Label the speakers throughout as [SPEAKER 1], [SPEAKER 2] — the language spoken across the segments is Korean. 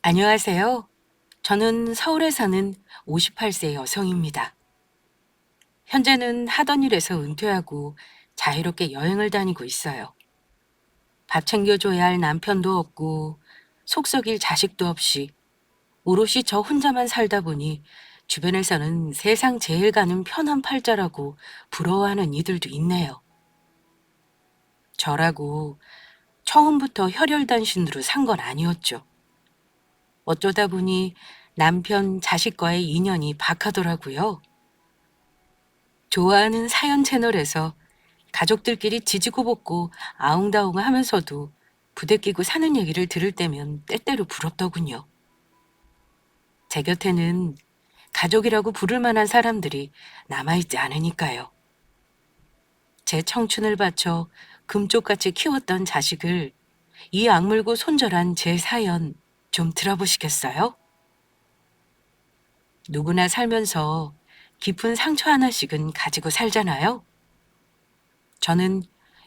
[SPEAKER 1] 안녕하세요. 저는 서울에 사는 58세 여성입니다. 현재는 하던 일에서 은퇴하고 자유롭게 여행을 다니고 있어요. 밥 챙겨줘야 할 남편도 없고 속썩일 자식도 없이 오롯이 저 혼자만 살다 보니 주변에서는 세상 제일 가는 편한 팔자라고 부러워하는 이들도 있네요. 저라고 처음부터 혈혈단신으로 산 건 아니었죠. 어쩌다 보니 남편, 자식과의 인연이 박하더라고요. 좋아하는 사연 채널에서 가족들끼리 지지고 볶고 아웅다웅 하면서도 부대끼고 사는 얘기를 들을 때면 때때로 부럽더군요. 제 곁에는 가족이라고 부를 만한 사람들이 남아있지 않으니까요. 제 청춘을 바쳐 금쪽같이 키웠던 자식을 이 악물고 손절한 제 사연 좀 들어보시겠어요? 누구나 살면서 깊은 상처 하나씩은 가지고 살잖아요. 저는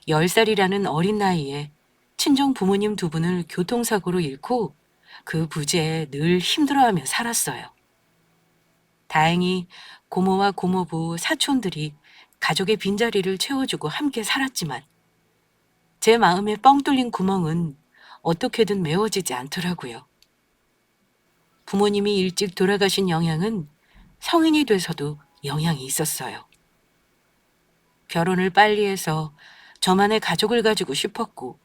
[SPEAKER 1] 10살이라는 어린 나이에 친정 부모님 두 분을 교통사고로 잃고 그 부재에 늘 힘들어하며 살았어요. 다행히 고모와 고모부, 사촌들이 가족의 빈자리를 채워주고 함께 살았지만 제 마음에 뻥 뚫린 구멍은 어떻게든 메워지지 않더라고요. 부모님이 일찍 돌아가신 영향은 성인이 돼서도 영향이 있었어요. 결혼을 빨리 해서 저만의 가족을 가지고 싶었고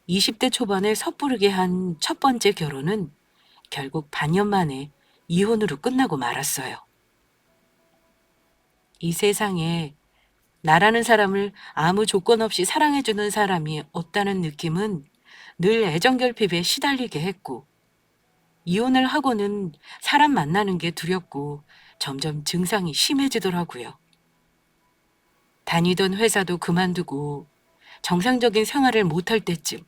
[SPEAKER 1] 20대 초반에 섣부르게 한 첫 번째 결혼은 결국 반년 만에 이혼으로 끝나고 말았어요. 이 세상에 나라는 사람을 아무 조건 없이 사랑해주는 사람이 없다는 느낌은 늘 애정결핍에 시달리게 했고, 이혼을 하고는 사람 만나는 게 두렵고 점점 증상이 심해지더라고요. 다니던 회사도 그만두고 정상적인 생활을 못할 때쯤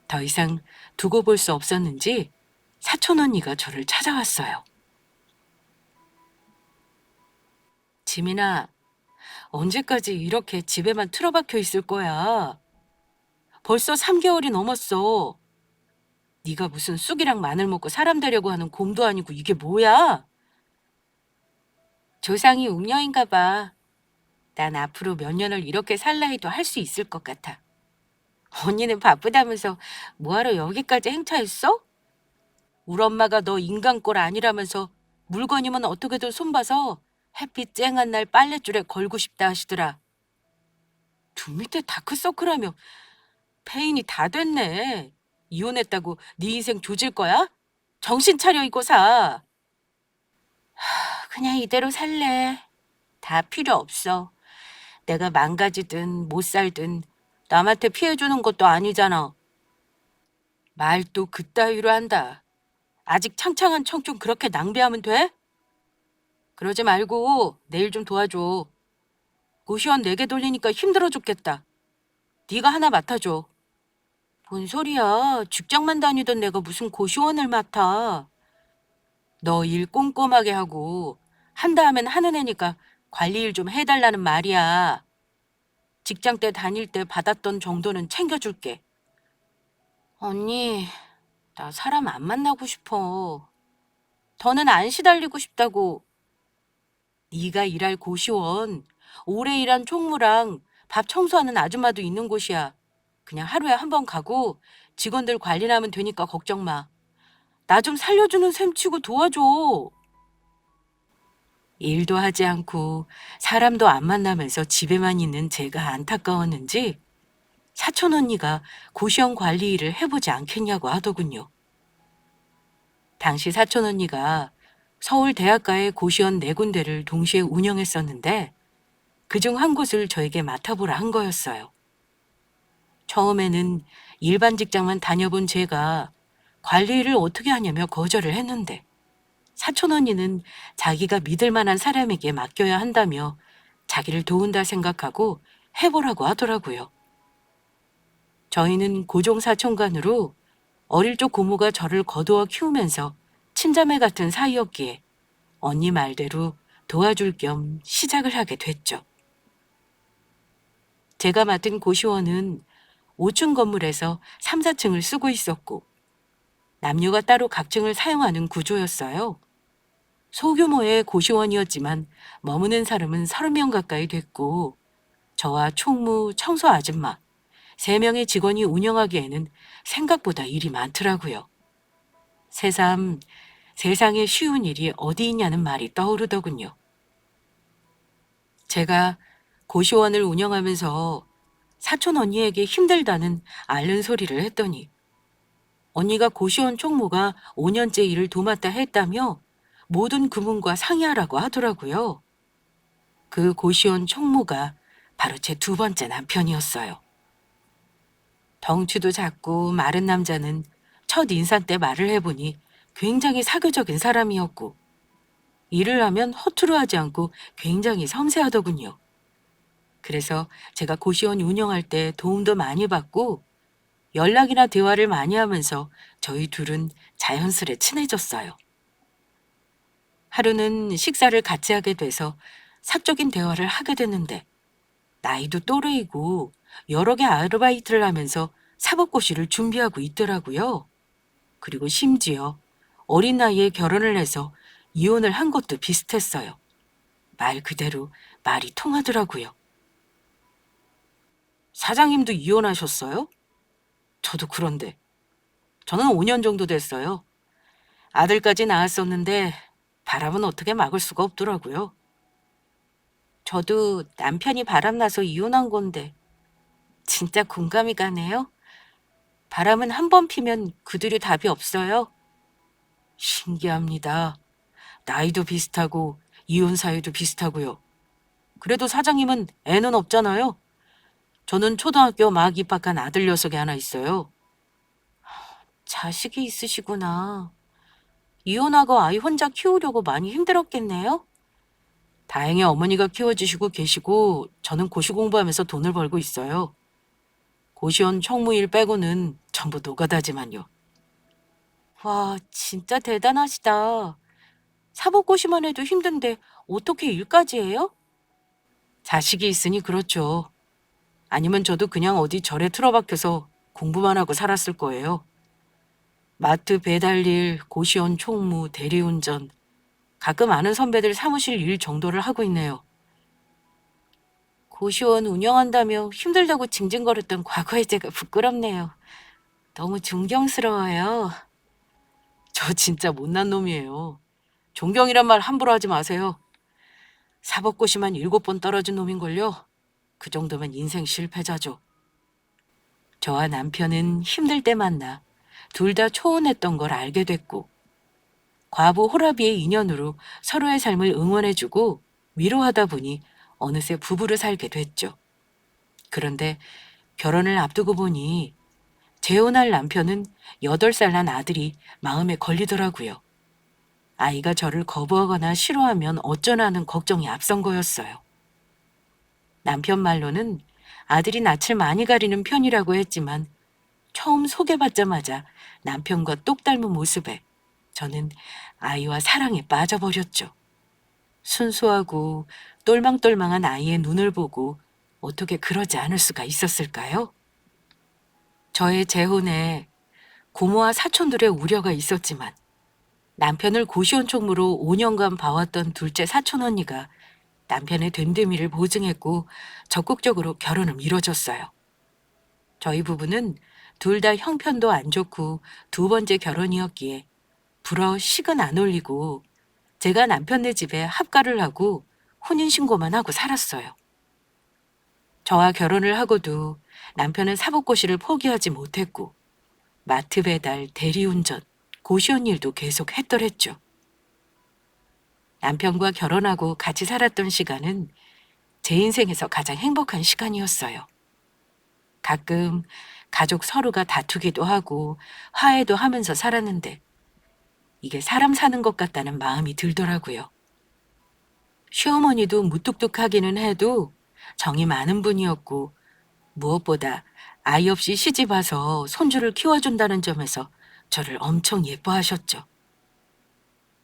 [SPEAKER 1] 더 이상 두고 볼 수 없었는지 사촌 언니가 저를 찾아왔어요. 지민아, 언제까지 이렇게 집에만 틀어박혀 있을 거야? 벌써 3개월이 넘었어. 네가 무슨 쑥이랑 마늘 먹고 사람 되려고 하는 곰도 아니고 이게 뭐야? 조상이 웅녀인가 봐. 난 앞으로 몇 년을 이렇게 살라 해도 할 수 있을 것 같아. 언니는 바쁘다면서 뭐하러 여기까지 행차했어? 우리 엄마가 너 인간꼴 아니라면서 물건이면 어떻게든 손봐서 햇빛 쨍한 날 빨랫줄에 걸고 싶다 하시더라. 눈 밑에 다크서클하며 페인이 다 됐네. 이혼했다고 네 인생 조질 거야? 정신 차려 이거 사. 그냥 이대로 살래. 다 필요 없어. 내가 망가지든 못 살든 남한테 피해주는 것도 아니잖아. 말도 그따위로 한다. 아직 창창한 청춘 그렇게 낭비하면 돼? 그러지 말고 내일 좀 도와줘. 고시원 4개 돌리니까 힘들어 죽겠다. 네가 하나 맡아줘. 뭔 소리야. 직장만 다니던 내가 무슨 고시원을 맡아. 너 일 꼼꼼하게 하고 한다 하면 하는 애니까 관리 일 좀 해달라는 말이야. 직장 때 다닐 때 받았던 정도는 챙겨줄게. 언니, 나 사람 안 만나고 싶어. 더는 안 시달리고 싶다고. 네가 일할 고시원, 오래 일한 총무랑 밥 청소하는 아줌마도 있는 곳이야. 그냥 하루에 한 번 가고 직원들 관리하면 되니까 걱정 마. 나 좀 살려주는 셈 치고 도와줘. 일도 하지 않고 사람도 안 만나면서 집에만 있는 제가 안타까웠는지 사촌 언니가 고시원 관리 일을 해보지 않겠냐고 하더군요. 당시 사촌 언니가 서울 대학가의 고시원 4군데를 동시에 운영했었는데 그중 한 곳을 저에게 맡아보라 한 거였어요. 처음에는 일반 직장만 다녀본 제가 관리 일을 어떻게 하냐며 거절을 했는데 사촌 언니는 자기가 믿을 만한 사람에게 맡겨야 한다며 자기를 도운다 생각하고 해보라고 하더라고요. 저희는 고종 사촌간으로 어릴 적 고모가 저를 거두어 키우면서 친자매 같은 사이였기에 언니 말대로 도와줄 겸 시작을 하게 됐죠. 제가 맡은 고시원은 5층 건물에서 3, 4층을 쓰고 있었고 남녀가 따로 각층을 사용하는 구조였어요. 소규모의 고시원이었지만 머무는 사람은 30명 가까이 됐고 저와 총무, 청소 아줌마 3명의 직원이 운영하기에는 생각보다 일이 많더라고요. 새삼 세상에 쉬운 일이 어디 있냐는 말이 떠오르더군요. 제가 고시원을 운영하면서 사촌 언니에게 힘들다는 앓는 소리를 했더니 언니가 고시원 총무가 5년째 일을 도맡아 했다며 모든 부문과 상의하라고 하더라고요. 그 고시원 총무가 바로 제 2번째 남편이었어요. 덩치도 작고 마른 남자는 첫 인사 때 말을 해보니 굉장히 사교적인 사람이었고 일을 하면 허투루 하지 않고 굉장히 섬세하더군요. 그래서 제가 고시원 운영할 때 도움도 많이 받고 연락이나 대화를 많이 하면서 저희 둘은 자연스레 친해졌어요. 하루는 식사를 같이 하게 돼서 사적인 대화를 하게 됐는데 나이도 또래이고 여러 개 아르바이트를 하면서 사법고시를 준비하고 있더라고요. 그리고 심지어 어린 나이에 결혼을 해서 이혼을 한 것도 비슷했어요. 말 그대로 말이 통하더라고요. 사장님도 이혼하셨어요? 저도 그런데. 저는 5년 정도 됐어요. 아들까지 낳았었는데 바람은 어떻게 막을 수가 없더라고요. 저도 남편이 바람나서 이혼한 건데 진짜 공감이 가네요. 바람은 한 번 피면 그 뒤로 답이 없어요. 신기합니다. 나이도 비슷하고 이혼 사유도 비슷하고요. 그래도 사장님은 애는 없잖아요. 저는 초등학교 막 입학한 아들 녀석이 하나 있어요. 자식이 있으시구나. 이혼하고 아이 혼자 키우려고 많이 힘들었겠네요? 다행히 어머니가 키워주시고 계시고 저는 고시 공부하면서 돈을 벌고 있어요. 고시원 총무일 빼고는 전부 노가다지만요. 와, 진짜 대단하시다. 사법고시만 해도 힘든데 어떻게 일까지 해요? 자식이 있으니 그렇죠. 아니면 저도 그냥 어디 절에 틀어박혀서 공부만 하고 살았을 거예요. 마트 배달일, 고시원 총무, 대리운전, 가끔 아는 선배들 사무실 일 정도를 하고 있네요. 고시원 운영한다며 힘들다고 징징거렸던 과거의 제가 부끄럽네요. 너무 존경스러워요. 저 진짜 못난 놈이에요. 존경이란 말 함부로 하지 마세요. 사법고시만 7번 떨어진 놈인걸요. 그 정도면 인생 실패자죠. 저와 남편은 힘들 때 만나 둘 다 초혼했던 걸 알게 됐고 과부 호라비의 인연으로 서로의 삶을 응원해주고 위로하다 보니 어느새 부부를 살게 됐죠. 그런데 결혼을 앞두고 보니 재혼할 남편은 8살 난 아들이 마음에 걸리더라고요. 아이가 저를 거부하거나 싫어하면 어쩌나 하는 걱정이 앞선 거였어요. 남편 말로는 아들이 낯을 많이 가리는 편이라고 했지만 처음 소개받자마자 남편과 똑 닮은 모습에 저는 아이와 사랑에 빠져버렸죠. 순수하고 똘망똘망한 아이의 눈을 보고 어떻게 그러지 않을 수가 있었을까요? 저의 재혼에 고모와 사촌들의 우려가 있었지만 남편을 고시원 총무로 5년간 봐왔던 둘째 사촌 언니가 남편의 됨됨이를 보증했고 적극적으로 결혼을 미뤄줬어요. 저희 부부는 둘 다 형편도 안 좋고 2번째 결혼이었기에 불어 식은 안 올리고 제가 남편네 집에 합가를 하고 혼인신고만 하고 살았어요. 저와 결혼을 하고도 남편은 사법고시를 포기하지 못했고 마트 배달, 대리운전, 고시원 일도 계속 했더랬죠. 남편과 결혼하고 같이 살았던 시간은 제 인생에서 가장 행복한 시간이었어요. 가끔 가족 서로가 다투기도 하고 화해도 하면서 살았는데 이게 사람 사는 것 같다는 마음이 들더라고요. 시어머니도 무뚝뚝하기는 해도 정이 많은 분이었고 무엇보다 아이 없이 시집 와서 손주를 키워준다는 점에서 저를 엄청 예뻐하셨죠.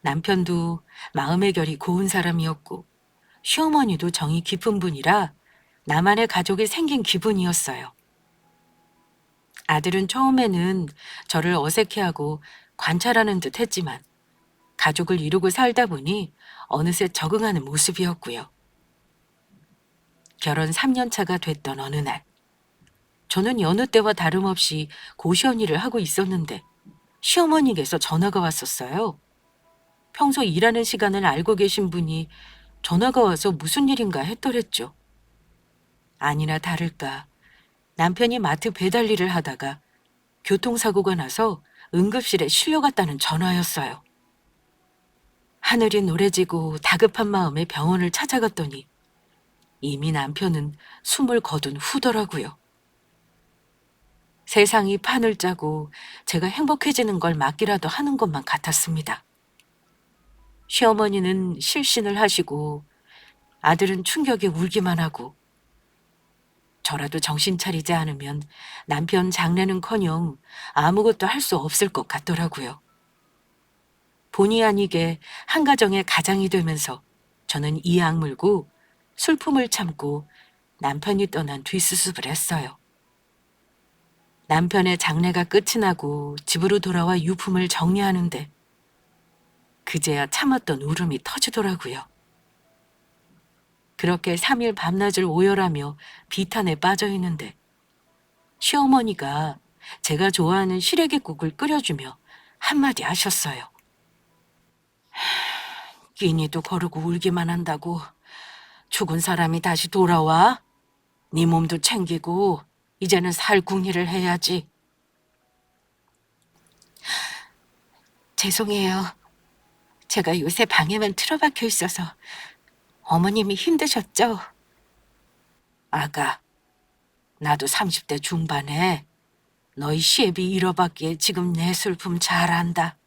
[SPEAKER 1] 남편도 마음의 결이 고운 사람이었고 시어머니도 정이 깊은 분이라 나만의 가족이 생긴 기분이었어요. 아들은 처음에는 저를 어색해하고 관찰하는 듯 했지만 가족을 이루고 살다 보니 어느새 적응하는 모습이었고요. 결혼 3년 차가 됐던 어느 날, 저는 여느 때와 다름없이 고시원일을 하고 있었는데 시어머니께서 전화가 왔었어요. 평소 일하는 시간을 알고 계신 분이 전화가 와서 무슨 일인가 했더랬죠. 아니나 다를까 남편이 마트 배달 일을 하다가 교통사고가 나서 응급실에 실려갔다는 전화였어요. 하늘이 노래지고 다급한 마음에 병원을 찾아갔더니 이미 남편은 숨을 거둔 후더라고요. 세상이 판을 짜고 제가 행복해지는 걸 막기라도 하는 것만 같았습니다. 시어머니는 실신을 하시고 아들은 충격에 울기만 하고 저라도 정신 차리지 않으면 남편 장례는커녕 아무것도 할 수 없을 것 같더라고요. 본의 아니게 한 가정의 가장이 되면서 저는 이 악물고 슬픔을 참고 남편이 떠난 뒷수습을 했어요. 남편의 장례가 끝이 나고 집으로 돌아와 유품을 정리하는데 그제야 참았던 울음이 터지더라고요. 그렇게 3일 밤낮을 오열하며 비탄에 빠져 있는데 시어머니가 제가 좋아하는 시래기국을 끓여주며 한마디 하셨어요. 끼니도 거르고 울기만 한다고 죽은 사람이 다시 돌아와? 네 몸도 챙기고 이제는 살 궁리를 해야지. 죄송해요. 제가 요새 방에만 틀어박혀 있어서 어머님이 힘드셨죠? 아가, 나도 30대 중반에 너희 시애비 잃어받기에 지금 내 슬픔 잘 안다.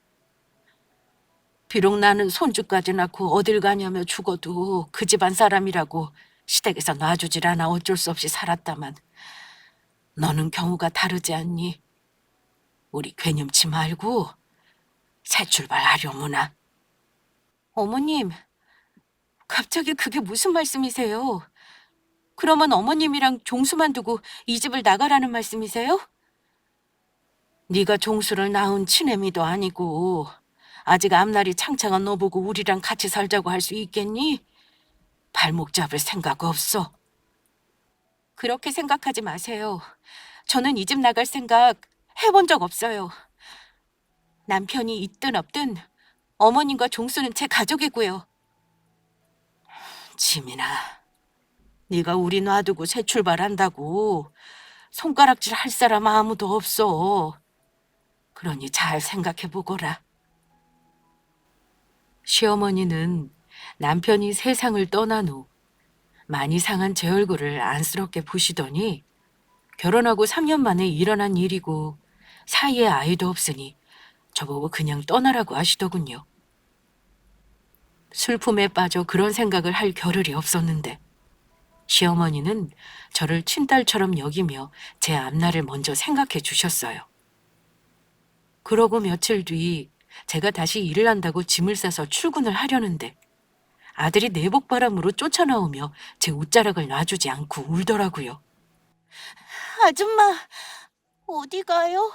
[SPEAKER 1] 비록 나는 손주까지 낳고 어딜 가냐며 죽어도 그 집안 사람이라고 시댁에서 놔주질 않아 어쩔 수 없이 살았다만 너는 경우가 다르지 않니? 우리 괴념치 말고 새 출발하려무나. 어머님, 갑자기 그게 무슨 말씀이세요? 그러면 어머님이랑 종수만 두고 이 집을 나가라는 말씀이세요? 네가 종수를 낳은 친애미도 아니고 아직 앞날이 창창한 너 보고 우리랑 같이 살자고 할 수 있겠니? 발목 잡을 생각 없어. 그렇게 생각하지 마세요. 저는 이 집 나갈 생각 해본 적 없어요. 남편이 있든 없든 어머님과 종수는 제 가족이고요. 지민아, 네가 우리 놔두고 새 출발한다고 손가락질 할 사람 아무도 없어. 그러니 잘 생각해 보거라. 시어머니는 남편이 세상을 떠난 후 많이 상한 제 얼굴을 안쓰럽게 보시더니 결혼하고 3년 만에 일어난 일이고 사이에 아이도 없으니 저보고 그냥 떠나라고 하시더군요. 슬픔에 빠져 그런 생각을 할 겨를이 없었는데 시어머니는 저를 친딸처럼 여기며 제 앞날을 먼저 생각해 주셨어요. 그러고 며칠 뒤 제가 다시 일을 한다고 짐을 싸서 출근을 하려는데 아들이 내복바람으로 쫓아나오며 제 옷자락을 놔주지 않고 울더라고요. 아줌마, 어디 가요?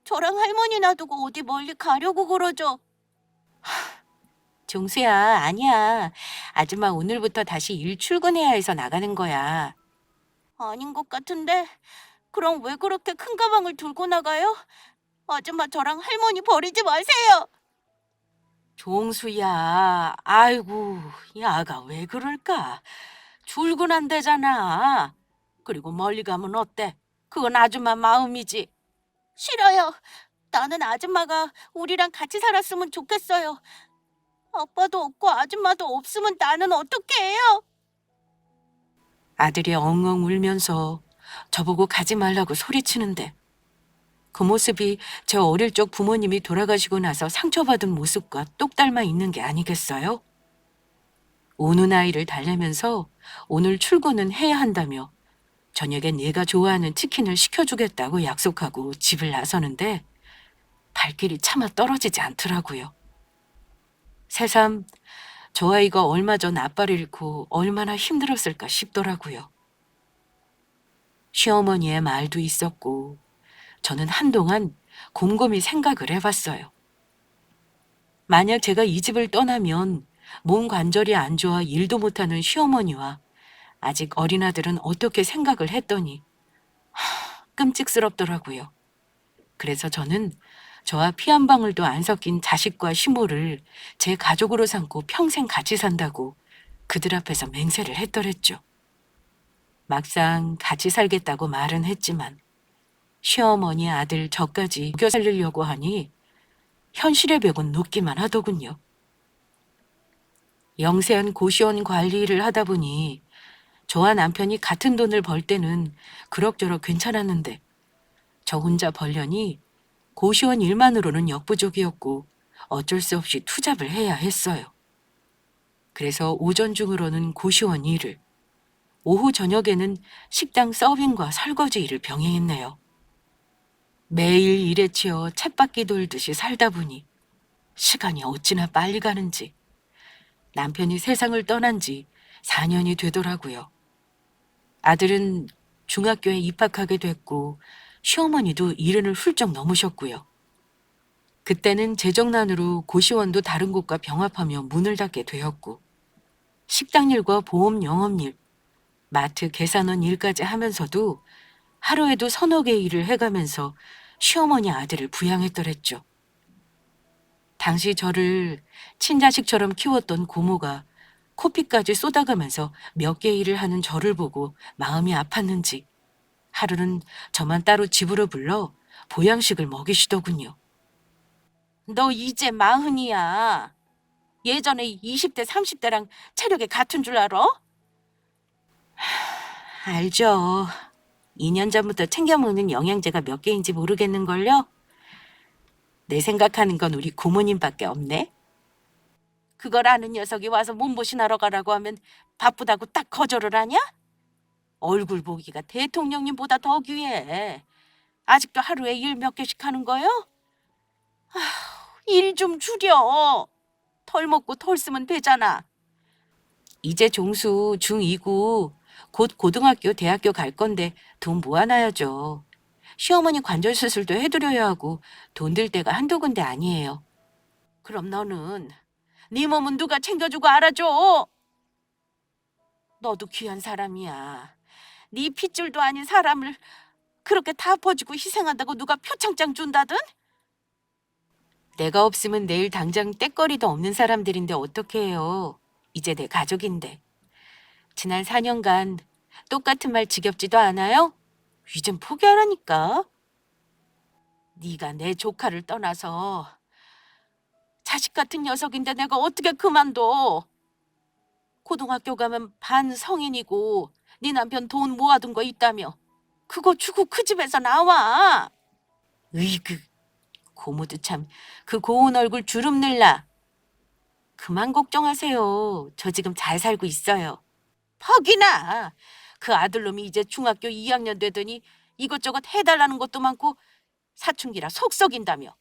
[SPEAKER 1] 저랑 할머니 놔두고 어디 멀리 가려고 그러죠? 종수야, 아니야. 아줌마 오늘부터 다시 일 출근해야 해서 나가는 거야. 아닌 것 같은데? 그럼 왜 그렇게 큰 가방을 들고 나가요? 아줌마 저랑 할머니 버리지 마세요. 종수야, 아이고, 이 아가 왜 그럴까? 출근한대잖아. 그리고 멀리 가면 어때? 그건 아줌마 마음이지. 싫어요. 나는 아줌마가 우리랑 같이 살았으면 좋겠어요. 아빠도 없고 아줌마도 없으면 나는 어떻게 해요? 아들이 엉엉 울면서 저보고 가지 말라고 소리치는데 그 모습이 제 어릴 적 부모님이 돌아가시고 나서 상처받은 모습과 똑 닮아 있는 게 아니겠어요? 우는 아이를 달래면서 오늘 출근은 해야 한다며 저녁에 내가 좋아하는 치킨을 시켜주겠다고 약속하고 집을 나서는데 발길이 차마 떨어지지 않더라고요. 새삼 저 아이가 얼마 전 아빠를 잃고 얼마나 힘들었을까 싶더라고요. 시어머니의 말도 있었고 저는 한동안 곰곰이 생각을 해봤어요. 만약 제가 이 집을 떠나면 몸 관절이 안 좋아 일도 못하는 시어머니와 아직 어린 아들은 어떻게 생각을 했더니 끔찍스럽더라고요. 그래서 저는 저와 피 한 방울도 안 섞인 자식과 시모를 제 가족으로 삼고 평생 같이 산다고 그들 앞에서 맹세를 했더랬죠. 막상 같이 살겠다고 말은 했지만 시어머니 아들 저까지 먹여 살리려고 하니 현실의 벽은 높기만 하더군요. 영세한 고시원 관리를 하다 보니 저와 남편이 같은 돈을 벌 때는 그럭저럭 괜찮았는데 저 혼자 벌려니 고시원 일만으로는 역부족이었고 어쩔 수 없이 투잡을 해야 했어요. 그래서 오전 중으로는 고시원 일을, 오후 저녁에는 식당 서빙과 설거지 일을 병행했네요. 매일 일에 치여 쳇바퀴 돌듯이 살다 보니 시간이 어찌나 빨리 가는지 남편이 세상을 떠난 지 4년이 되더라고요. 아들은 중학교에 입학하게 됐고 시어머니도 70을 훌쩍 넘으셨고요. 그때는 재정난으로 고시원도 다른 곳과 병합하며 문을 닫게 되었고 식당 일과 보험 영업일, 마트 계산원 일까지 하면서도 하루에도 서너 개 일을 해가면서 시어머니 아들을 부양했더랬죠. 당시 저를 친자식처럼 키웠던 고모가 코피까지 쏟아가면서 몇 개 일을 하는 저를 보고 마음이 아팠는지 하루는 저만 따로 집으로 불러 보양식을 먹이시더군요. 너 이제 40이야. 예전에 20대, 30대랑 체력이 같은 줄 알아? 알죠. 2년 전부터 챙겨 먹는 영양제가 몇 개인지 모르겠는걸요? 내 생각하는 건 우리 고모님밖에 없네. 그걸 아는 녀석이 와서 몸보신하러 가라고 하면 바쁘다고 딱 거절을 하냐? 얼굴 보기가 대통령님보다 더 귀해. 아직도 하루에 일 몇 개씩 하는 거요? 일 좀 줄여. 덜 먹고 덜 쓰면 되잖아. 이제 종수 중2고 곧 고등학교, 대학교 갈 건데 돈 모아놔야죠. 시어머니 관절 수술도 해드려야 하고 돈 들 때가 한두 군데 아니에요. 그럼 너는 네 몸은 누가 챙겨주고 알아줘? 너도 귀한 사람이야. 네 핏줄도 아닌 사람을 그렇게 다 퍼주고 희생한다고 누가 표창장 준다든? 내가 없으면 내일 당장 떼거리도 없는 사람들인데 어떻게 해요. 이제 내 가족인데. 지난 4년간 똑같은 말 지겹지도 않아요? 이젠 포기하라니까. 네가 내 조카를 떠나서 자식 같은 녀석인데 내가 어떻게 그만둬. 고등학교 가면 반 성인이고 네 남편 돈 모아둔 거 있다며. 그거 주고 그 집에서 나와. 으이그, 고모도 참 그 고운 얼굴 주름 늘라. 그만 걱정하세요. 저 지금 잘 살고 있어요. 퍽이나. 그 아들놈이 이제 중학교 2학년 되더니 이것저것 해달라는 것도 많고 사춘기라 속 썩인다며.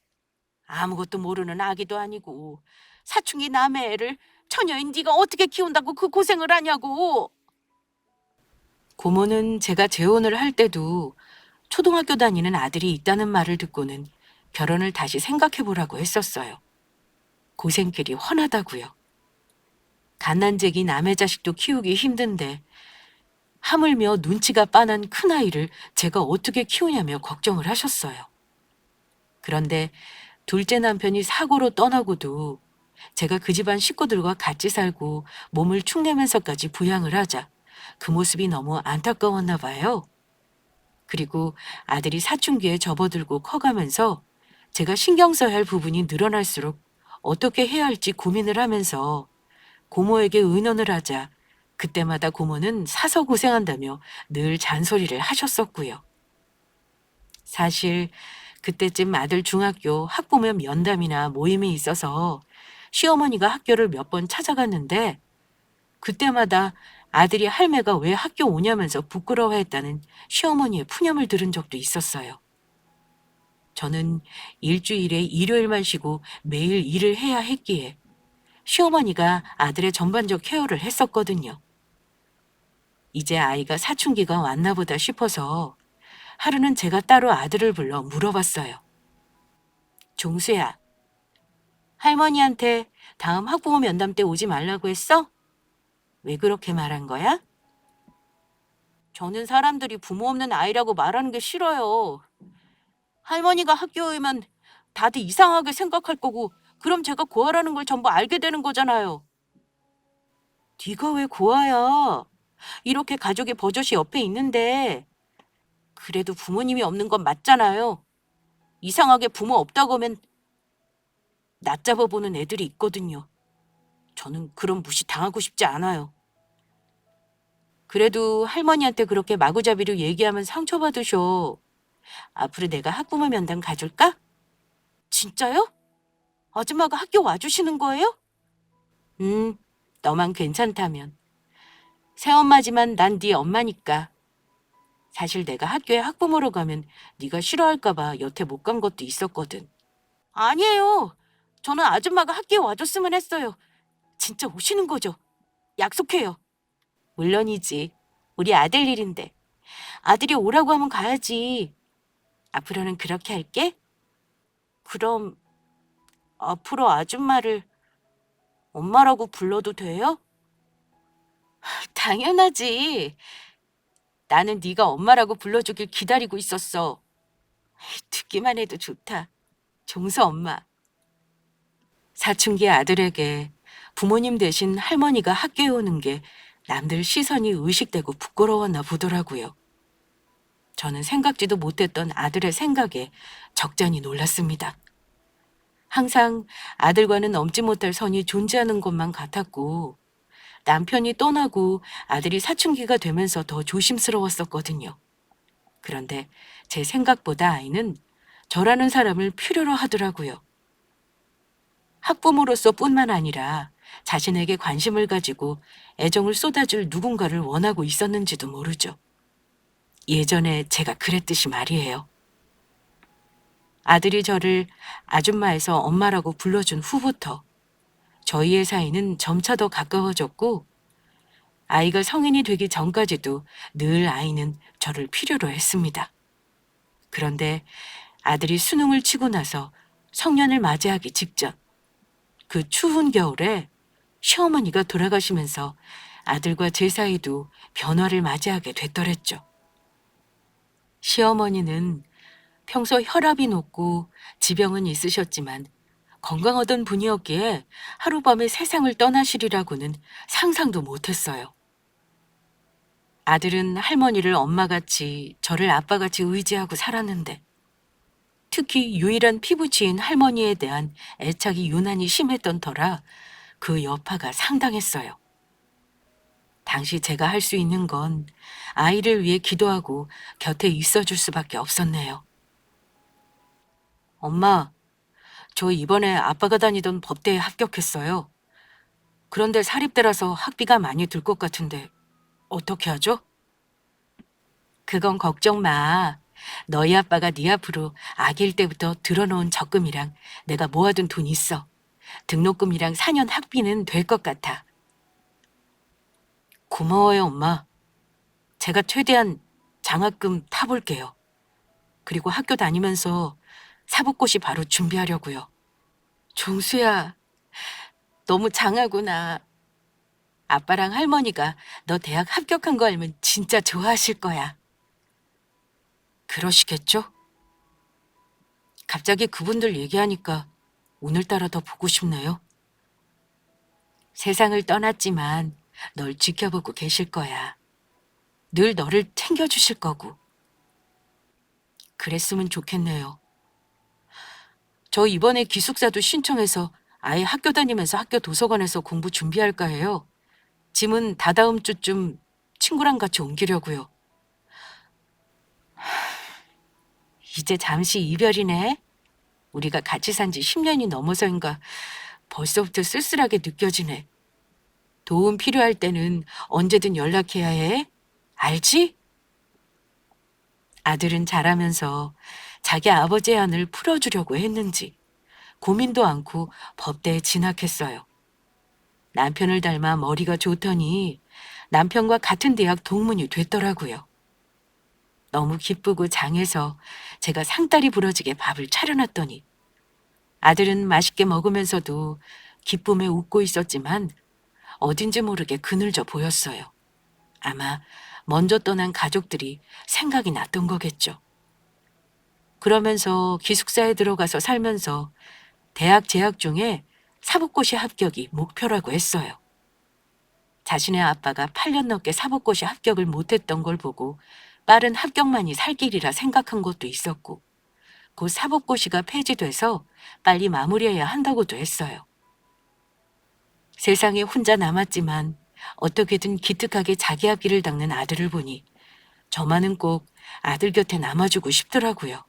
[SPEAKER 1] 아무것도 모르는 아기도 아니고 사춘기 남의 애를 처녀인 네가 어떻게 키운다고 그 고생을 하냐고. 고모는 제가 재혼을 할 때도 초등학교 다니는 아들이 있다는 말을 듣고는 결혼을 다시 생각해보라고 했었어요. 고생길이 훤하다고요. 갓난쟁이 남의 자식도 키우기 힘든데 하물며 눈치가 빤한 큰아이를 제가 어떻게 키우냐며 걱정을 하셨어요. 그런데 둘째 남편이 사고로 떠나고도 제가 그 집안 식구들과 같이 살고 몸을 축내면서까지 부양을 하자 그 모습이 너무 안타까웠나 봐요. 그리고 아들이 사춘기에 접어들고 커가면서 제가 신경 써야 할 부분이 늘어날수록 어떻게 해야 할지 고민을 하면서 고모에게 의논을 하자 그때마다 고모는 사서 고생한다며 늘 잔소리를 하셨었고요. 사실 그때쯤 아들 중학교 학부모 면담이나 모임이 있어서 시어머니가 학교를 몇 번 찾아갔는데 그때마다 아들이 할매가 왜 학교 오냐면서 부끄러워했다는 시어머니의 푸념을 들은 적도 있었어요. 저는 일주일에 일요일만 쉬고 매일 일을 해야 했기에 시어머니가 아들의 전반적 케어를 했었거든요. 이제 아이가 사춘기가 왔나 보다 싶어서 하루는 제가 따로 아들을 불러 물어봤어요. 종수야, 할머니한테 다음 학부모 면담 때 오지 말라고 했어? 왜 그렇게 말한 거야? 저는 사람들이 부모 없는 아이라고 말하는 게 싫어요. 할머니가 학교에 오면 다들 이상하게 생각할 거고 그럼 제가 고아라는 걸 전부 알게 되는 거잖아요. 네가 왜 고아야? 이렇게 가족이 버젓이 옆에 있는데 그래도 부모님이 없는 건 맞잖아요. 이상하게 부모 없다고 하면 낮잡아 보는 애들이 있거든요. 저는 그런 무시 당하고 싶지 않아요. 그래도 할머니한테 그렇게 마구잡이로 얘기하면 상처받으셔. 앞으로 내가 학부모 면담 가줄까? 진짜요? 아줌마가 학교 와주시는 거예요? 음, 너만 괜찮다면. 새엄마지만 난 네 엄마니까. 사실 내가 학교에 학부모로 가면 네가 싫어할까 봐 여태 못 간 것도 있었거든. 아니에요. 저는 아줌마가 학교에 와줬으면 했어요. 진짜 오시는 거죠? 약속해요. 물론이지. 우리 아들 일인데. 아들이 오라고 하면 가야지. 앞으로는 그렇게 할게. 그럼 앞으로 아줌마를 엄마라고 불러도 돼요? 당연하지. 나는 네가 엄마라고 불러주길 기다리고 있었어. 듣기만 해도 좋다. 종서 엄마. 사춘기 아들에게 부모님 대신 할머니가 학교에 오는 게 남들 시선이 의식되고 부끄러웠나 보더라고요. 저는 생각지도 못했던 아들의 생각에 적잖이 놀랐습니다. 항상 아들과는 넘지 못할 선이 존재하는 것만 같았고 남편이 떠나고 아들이 사춘기가 되면서 더 조심스러웠었거든요. 그런데 제 생각보다 아이는 저라는 사람을 필요로 하더라고요. 학부모로서 뿐만 아니라 자신에게 관심을 가지고 애정을 쏟아줄 누군가를 원하고 있었는지도 모르죠. 예전에 제가 그랬듯이 말이에요. 아들이 저를 아줌마에서 엄마라고 불러준 후부터 저희의 사이는 점차 더 가까워졌고 아이가 성인이 되기 전까지도 늘 아이는 저를 필요로 했습니다. 그런데 아들이 수능을 치고 나서 성년을 맞이하기 직전 그 추운 겨울에 시어머니가 돌아가시면서 아들과 제 사이도 변화를 맞이하게 됐더랬죠. 시어머니는 평소 혈압이 높고 지병은 있으셨지만 건강하던 분이었기에 하룻밤에 세상을 떠나시리라고는 상상도 못했어요. 아들은 할머니를 엄마같이 저를 아빠같이 의지하고 살았는데 특히 유일한 피부치인 할머니에 대한 애착이 유난히 심했던 터라 그 여파가 상당했어요. 당시 제가 할 수 있는 건 아이를 위해 기도하고 곁에 있어줄 수밖에 없었네요. 엄마, 저 이번에 아빠가 다니던 법대에 합격했어요. 그런데 사립대라서 학비가 많이 들 것 같은데 어떻게 하죠? 그건 걱정 마. 너희 아빠가 네 앞으로 아기일 때부터 들어놓은 적금이랑 내가 모아둔 돈 있어. 등록금이랑 4년 학비는 될 것 같아. 고마워요, 엄마. 제가 최대한 장학금 타볼게요. 그리고 학교 다니면서 사법고시 바로 준비하려고요. 종수야, 너무 장하구나. 아빠랑 할머니가 너 대학 합격한 거 알면 진짜 좋아하실 거야. 그러시겠죠? 갑자기 그분들 얘기하니까 오늘따라 더 보고 싶네요. 세상을 떠났지만 널 지켜보고 계실 거야. 늘 너를 챙겨주실 거고. 그랬으면 좋겠네요. 저 이번에 기숙사도 신청해서 아예 학교 다니면서 학교 도서관에서 공부 준비할까 해요. 짐은 다다음 주쯤 친구랑 같이 옮기려고요. 이제 잠시 이별이네. 우리가 같이 산 지 10년이 넘어서인가 벌써부터 쓸쓸하게 느껴지네. 도움 필요할 때는 언제든 연락해야 해. 알지? 아들은 자라면서 자기 아버지의 한을 풀어주려고 했는지 고민도 않고 법대에 진학했어요. 남편을 닮아 머리가 좋더니 남편과 같은 대학 동문이 됐더라고요. 너무 기쁘고 장해서 제가 상다리 부러지게 밥을 차려놨더니 아들은 맛있게 먹으면서도 기쁨에 웃고 있었지만 어딘지 모르게 그늘져 보였어요. 아마 먼저 떠난 가족들이 생각이 났던 거겠죠. 그러면서 기숙사에 들어가서 살면서 대학 재학 중에 사법고시 합격이 목표라고 했어요. 자신의 아빠가 8년 넘게 사법고시 합격을 못했던 걸 보고 빠른 합격만이 살 길이라 생각한 것도 있었고, 곧 사법고시가 폐지돼서 빨리 마무리해야 한다고도 했어요. 세상에 혼자 남았지만 어떻게든 기특하게 자기 앞길을 닦는 아들을 보니 저만은 꼭 아들 곁에 남아주고 싶더라고요.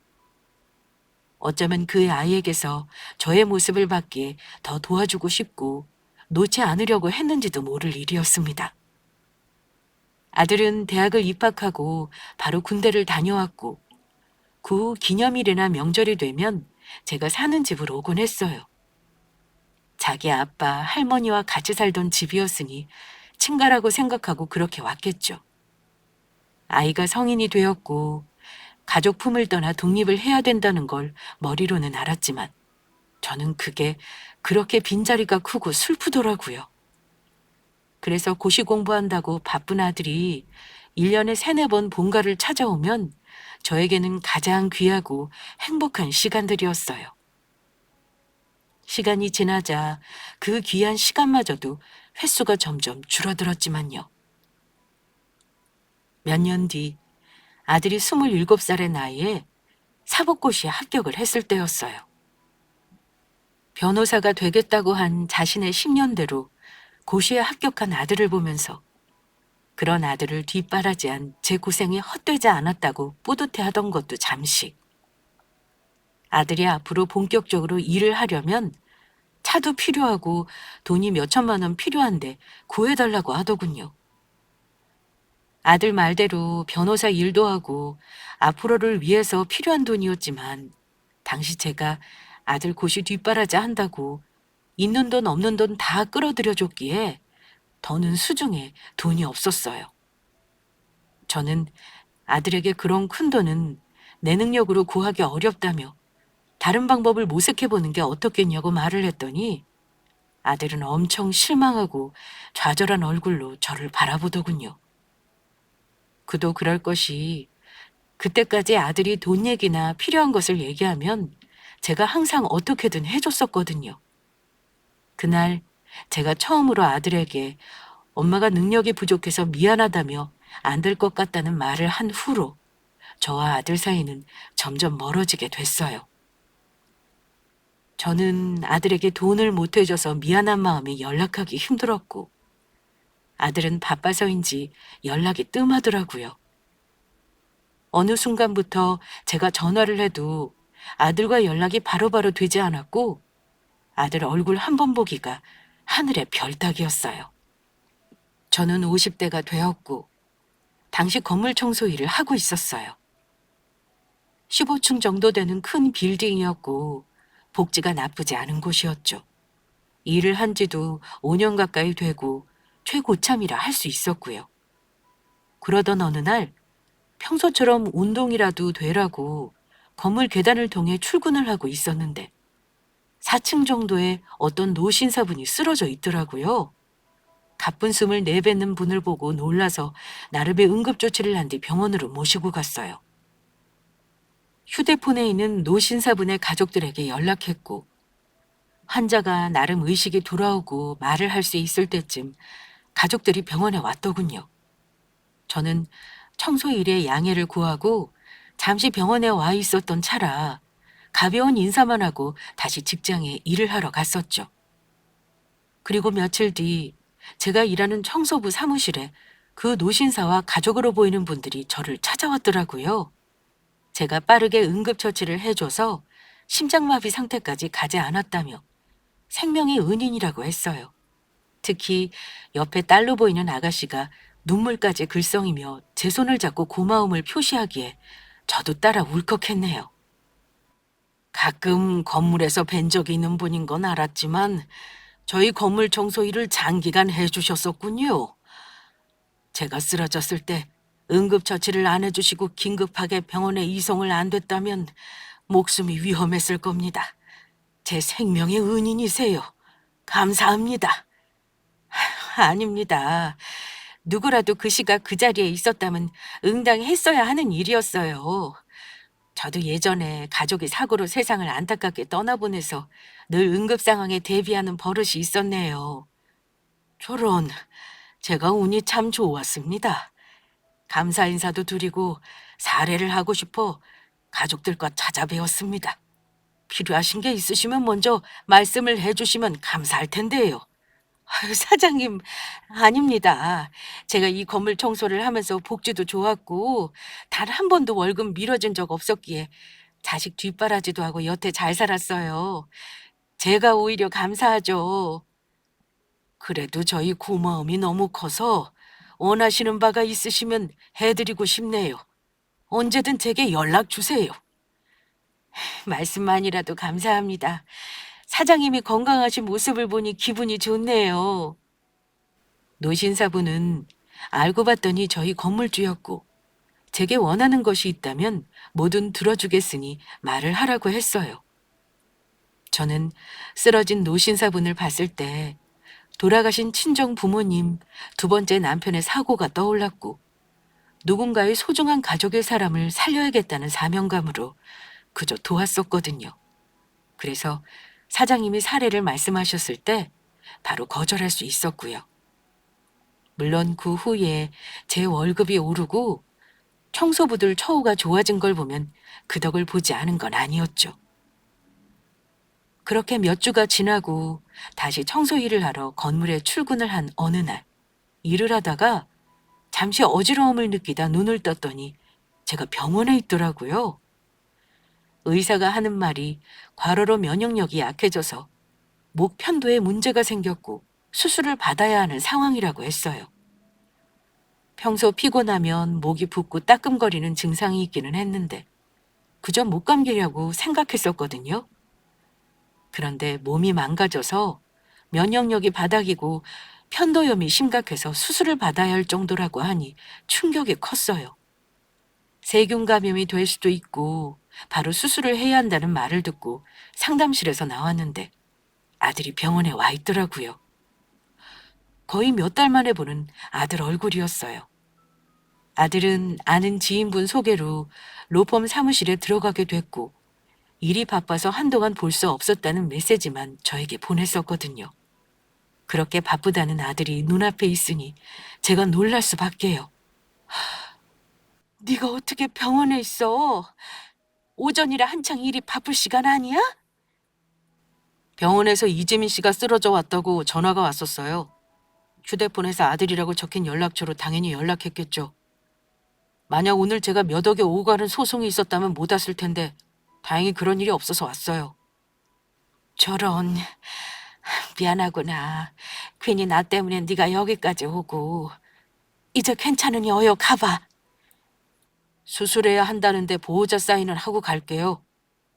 [SPEAKER 1] 어쩌면 그 아이에게서 저의 모습을 받기에 더 도와주고 싶고 놓지 않으려고 했는지도 모를 일이었습니다. 아들은 대학을 입학하고 바로 군대를 다녀왔고 그 후 기념일이나 명절이 되면 제가 사는 집으로 오곤 했어요. 자기 아빠, 할머니와 같이 살던 집이었으니 친가라고 생각하고 그렇게 왔겠죠. 아이가 성인이 되었고 가족 품을 떠나 독립을 해야 된다는 걸 머리로는 알았지만 저는 그게 그렇게 빈자리가 크고 슬프더라고요. 그래서 고시 공부한다고 바쁜 아들이 1년에 3-4번 본가를 찾아오면 저에게는 가장 귀하고 행복한 시간들이었어요. 시간이 지나자 그 귀한 시간마저도 횟수가 점점 줄어들었지만요. 몇 년 뒤 아들이 27살의 나이에 사법고시에 합격을 했을 때였어요. 변호사가 되겠다고 한 자신의 10년대로 고시에 합격한 아들을 보면서 그런 아들을 뒷바라지한 제 고생이 헛되지 않았다고 뿌듯해하던 것도 잠시. 아들이 앞으로 본격적으로 일을 하려면 차도 필요하고 돈이 몇 천만 원 필요한데 구해달라고 하더군요. 아들 말대로 변호사 일도 하고 앞으로를 위해서 필요한 돈이었지만 당시 제가 아들 고시 뒷바라지 한다고 있는 돈 없는 돈 다 끌어들여 줬기에 더는 수중에 돈이 없었어요. 저는 아들에게 그런 큰 돈은 내 능력으로 구하기 어렵다며 다른 방법을 모색해보는 게 어떻겠냐고 말을 했더니 아들은 엄청 실망하고 좌절한 얼굴로 저를 바라보더군요. 그도 그럴 것이 그때까지 아들이 돈 얘기나 필요한 것을 얘기하면 제가 항상 어떻게든 해줬었거든요. 그날 제가 처음으로 아들에게 엄마가 능력이 부족해서 미안하다며 안 될 것 같다는 말을 한 후로 저와 아들 사이는 점점 멀어지게 됐어요. 저는 아들에게 돈을 못 해줘서 미안한 마음이 연락하기 힘들었고 아들은 바빠서인지 연락이 뜸하더라고요. 어느 순간부터 제가 전화를 해도 아들과 연락이 바로바로 되지 않았고 아들 얼굴 한 번 보기가 하늘의 별 따기였어요. 저는 50대가 되었고 당시 건물 청소 일을 하고 있었어요. 15층 정도 되는 큰 빌딩이었고 복지가 나쁘지 않은 곳이었죠. 일을 한 지도 5년 가까이 되고 최고참이라 할 수 있었고요. 그러던 어느 날 평소처럼 운동이라도 되라고 건물 계단을 통해 출근을 하고 있었는데 4층 정도에 어떤 노신사분이 쓰러져 있더라고요. 가쁜 숨을 내뱉는 분을 보고 놀라서 나름의 응급조치를 한 뒤 병원으로 모시고 갔어요. 휴대폰에 있는 노신사분의 가족들에게 연락했고 환자가 나름 의식이 돌아오고 말을 할 수 있을 때쯤 가족들이 병원에 왔더군요. 저는 청소 일에 양해를 구하고 잠시 병원에 와 있었던 차라 가벼운 인사만 하고 다시 직장에 일을 하러 갔었죠. 그리고 며칠 뒤 제가 일하는 청소부 사무실에 그 노신사와 가족으로 보이는 분들이 저를 찾아왔더라고요. 제가 빠르게 응급처치를 해줘서 심장마비 상태까지 가지 않았다며 생명의 은인이라고 했어요. 특히 옆에 딸로 보이는 아가씨가 눈물까지 글썽이며 제 손을 잡고 고마움을 표시하기에 저도 따라 울컥했네요. 가끔 건물에서 뵌 적이 있는 분인 건 알았지만 저희 건물 청소 일을 장기간 해주셨었군요. 제가 쓰러졌을 때 응급처치를 안 해주시고 긴급하게 병원에 이송을 안 됐다면 목숨이 위험했을 겁니다. 제 생명의 은인이세요. 감사합니다. 아닙니다. 누구라도 그 시각 그 자리에 있었다면 응당히 했어야 하는 일이었어요. 저도 예전에 가족이 사고로 세상을 안타깝게 떠나보내서 늘 응급 상황에 대비하는 버릇이 있었네요. 저런, 제가 운이 참 좋았습니다. 감사 인사도 드리고 사례를 하고 싶어 가족들과 찾아뵈었습니다. 필요하신 게 있으시면 먼저 말씀을 해주시면 감사할 텐데요. 아유, 사장님, 아닙니다. 제가 이 건물 청소를 하면서 복지도 좋았고, 단 한 번도 월급 미뤄진 적 없었기에 자식 뒷바라지도 하고 여태 잘 살았어요. 제가 오히려 감사하죠. 그래도 저희 고마움이 너무 커서 원하시는 바가 있으시면 해드리고 싶네요. 언제든 제게 연락 주세요. 말씀만이라도 감사합니다. 사장님이 건강하신 모습을 보니 기분이 좋네요. 노신사분은 알고 봤더니 저희 건물주였고 제게 원하는 것이 있다면 뭐든 들어주겠으니 말을 하라고 했어요. 저는 쓰러진 노신사분을 봤을 때 돌아가신 친정 부모님, 두 번째 남편의 사고가 떠올랐고 누군가의 소중한 가족의 사람을 살려야겠다는 사명감으로 그저 도왔었거든요. 그래서 사장님이 사례를 말씀하셨을 때 바로 거절할 수 있었고요. 물론 그 후에 제 월급이 오르고 청소부들 처우가 좋아진 걸 보면 그 덕을 보지 않은 건 아니었죠. 그렇게 몇 주가 지나고 다시 청소 일을 하러 건물에 출근을 한 어느 날, 일을 하다가 잠시 어지러움을 느끼다 눈을 떴더니 제가 병원에 있더라고요. 의사가 하는 말이 과로로 면역력이 약해져서 목 편도에 문제가 생겼고 수술을 받아야 하는 상황이라고 했어요. 평소 피곤하면 목이 붓고 따끔거리는 증상이 있기는 했는데 그저 목 감기라고 생각했었거든요. 그런데 몸이 망가져서 면역력이 바닥이고 편도염이 심각해서 수술을 받아야 할 정도라고 하니 충격이 컸어요. 세균 감염이 될 수도 있고 바로 수술을 해야 한다는 말을 듣고 상담실에서 나왔는데 아들이 병원에 와 있더라고요. 거의 몇 달 만에 보는 아들 얼굴이었어요. 아들은 아는 지인분 소개로 로펌 사무실에 들어가게 됐고 일이 바빠서 한동안 볼 수 없었다는 메시지만 저에게 보냈었거든요. 그렇게 바쁘다는 아들이 눈앞에 있으니 제가 놀랄 수밖에요. 네가 어떻게 병원에 있어? 오전이라 한창 일이 바쁠 시간 아니야? 병원에서 이재민 씨가 쓰러져 왔다고 전화가 왔었어요. 휴대폰에서 아들이라고 적힌 연락처로 당연히 연락했겠죠. 만약 오늘 제가 몇 억에 오가는 소송이 있었다면 못 왔을 텐데 다행히 그런 일이 없어서 왔어요. 저런, 미안하구나. 괜히 나 때문에 네가 여기까지 오고. 이제 괜찮으니 어여 가봐. 수술해야 한다는데 보호자 사인은 하고 갈게요.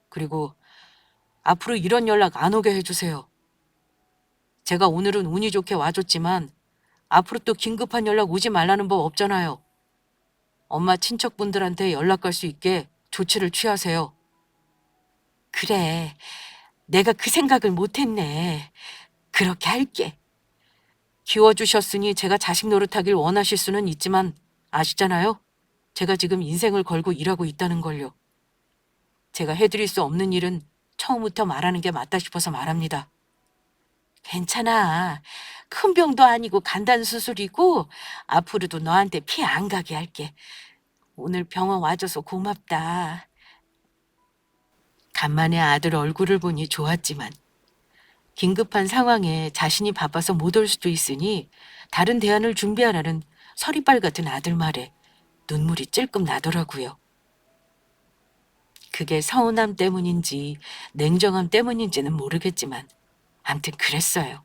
[SPEAKER 1] 그리고 앞으로 이런 연락 안 오게 해주세요. 제가 오늘은 운이 좋게 와줬지만 앞으로 또 긴급한 연락 오지 말라는 법 없잖아요. 엄마 친척분들한테 연락 갈 수 있게 조치를 취하세요. 그래, 내가 그 생각을 못했네. 그렇게 할게. 키워주셨으니 제가 자식 노릇하길 원하실 수는 있지만 아시잖아요? 제가 지금 인생을 걸고 일하고 있다는 걸요. 제가 해드릴 수 없는 일은 처음부터 말하는 게 맞다 싶어서 말합니다. 괜찮아. 큰 병도 아니고 간단 수술이고 앞으로도 너한테 피 안 가게 할게. 오늘 병원 와줘서 고맙다. 간만에 아들 얼굴을 보니 좋았지만 긴급한 상황에 자신이 바빠서 못 올 수도 있으니 다른 대안을 준비하라는 서리빨 같은 아들 말에 눈물이 찔끔 나더라고요. 그게 서운함 때문인지 냉정함 때문인지는 모르겠지만 암튼 그랬어요.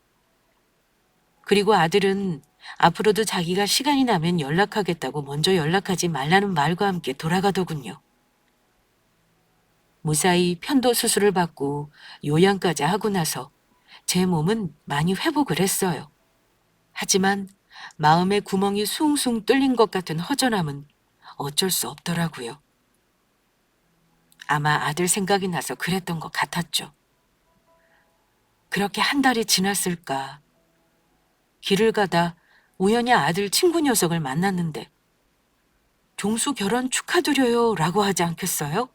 [SPEAKER 1] 그리고 아들은 앞으로도 자기가 시간이 나면 연락하겠다고 먼저 연락하지 말라는 말과 함께 돌아가더군요. 무사히 편도 수술을 받고 요양까지 하고 나서 제 몸은 많이 회복을 했어요. 하지만 마음의 구멍이 숭숭 뚫린 것 같은 허전함은 어쩔 수 없더라고요. 아마 아들 생각이 나서 그랬던 것 같았죠. 그렇게 한 달이 지났을까. 길을 가다 우연히 아들 친구 녀석을 만났는데 종수 결혼 축하드려요 라고 하지 않겠어요?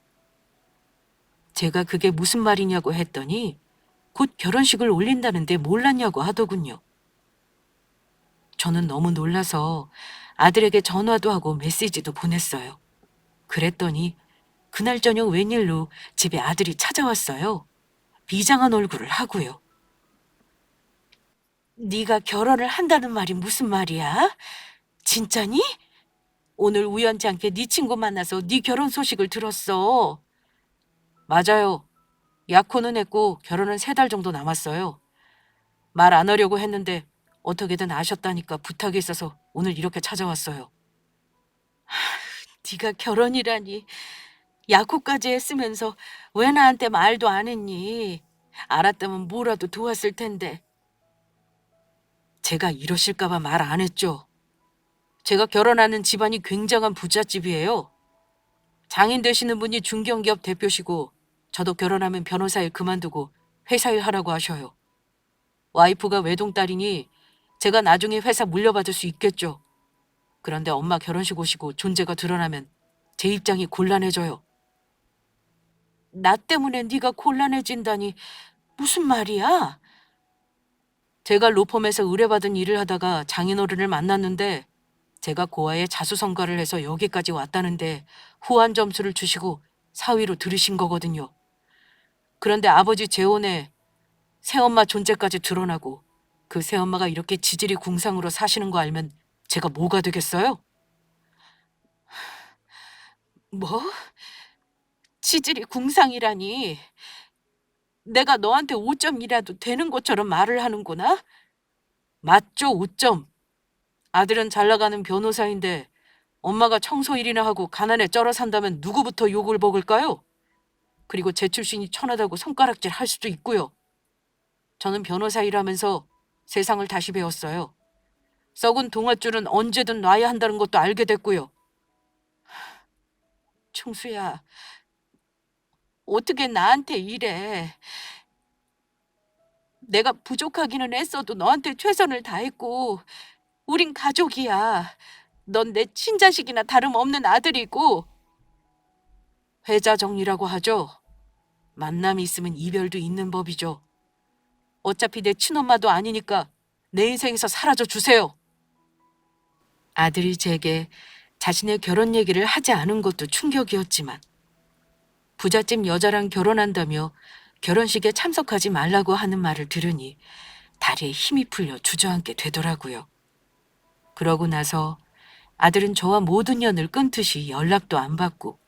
[SPEAKER 1] 제가 그게 무슨 말이냐고 했더니 곧 결혼식을 올린다는데 몰랐냐고 하더군요. 저는 너무 놀라서 아들에게 전화도 하고 메시지도 보냈어요. 그랬더니 그날 저녁 웬일로 집에 아들이 찾아왔어요. 비장한 얼굴을 하고요. 네가 결혼을 한다는 말이 무슨 말이야? 진짜니? 오늘 우연치 않게 네 친구 만나서 네 결혼 소식을 들었어. 맞아요. 약혼은 했고 결혼은 3달 정도 남았어요. 말 안 하려고 했는데 어떻게든 아셨다니까 부탁이 있어서 오늘 이렇게 찾아왔어요. 네가 결혼이라니. 약혼까지 했으면서 왜 나한테 말도 안 했니? 알았다면 뭐라도 도왔을 텐데. 제가 이러실까 봐 말 안 했죠. 제가 결혼하는 집안이 굉장한 부잣집이에요. 장인 되시는 분이 중견기업 대표시고 저도 결혼하면 변호사 일 그만두고 회사 일 하라고 하셔요. 와이프가 외동딸이니 제가 나중에 회사 물려받을 수 있겠죠. 그런데 엄마 결혼식 오시고 존재가 드러나면 제 입장이 곤란해져요. 나 때문에 네가 곤란해진다니 무슨 말이야? 제가 로펌에서 의뢰받은 일을 하다가 장인어른을 만났는데 제가 고아에 자수성가를 해서 여기까지 왔다는데 후한 점수를 주시고 사위로 들으신 거거든요. 그런데 아버지 재혼에 새엄마 존재까지 드러나고 그 새엄마가 이렇게 지질이 궁상으로 사시는 거 알면 제가 뭐가 되겠어요? 뭐? 지질이 궁상이라니. 내가 너한테 5점이라도 되는 것처럼 말을 하는구나? 맞죠, 5점. 아들은 잘 나가는 변호사인데 엄마가 청소 일이나 하고 가난에 쩔어 산다면 누구부터 욕을 먹을까요? 그리고 제 출신이 천하다고 손가락질 할 수도 있고요. 저는 변호사 일하면서 세상을 다시 배웠어요. 썩은 동아줄은 언제든 놔야 한다는 것도 알게 됐고요. 충수야, 어떻게 나한테 이래. 내가 부족하기는 했어도 너한테 최선을 다했고 우린 가족이야. 넌 내 친자식이나 다름없는 아들이고. 회자정리라고 하죠. 만남이 있으면 이별도 있는 법이죠. 어차피 내 친엄마도 아니니까 내 인생에서 사라져 주세요. 아들이 제게 자신의 결혼 얘기를 하지 않은 것도 충격이었지만 부잣집 여자랑 결혼한다며 결혼식에 참석하지 말라고 하는 말을 들으니 다리에 힘이 풀려 주저앉게 되더라고요. 그러고 나서 아들은 저와 모든 연을 끊듯이 연락도 안 받고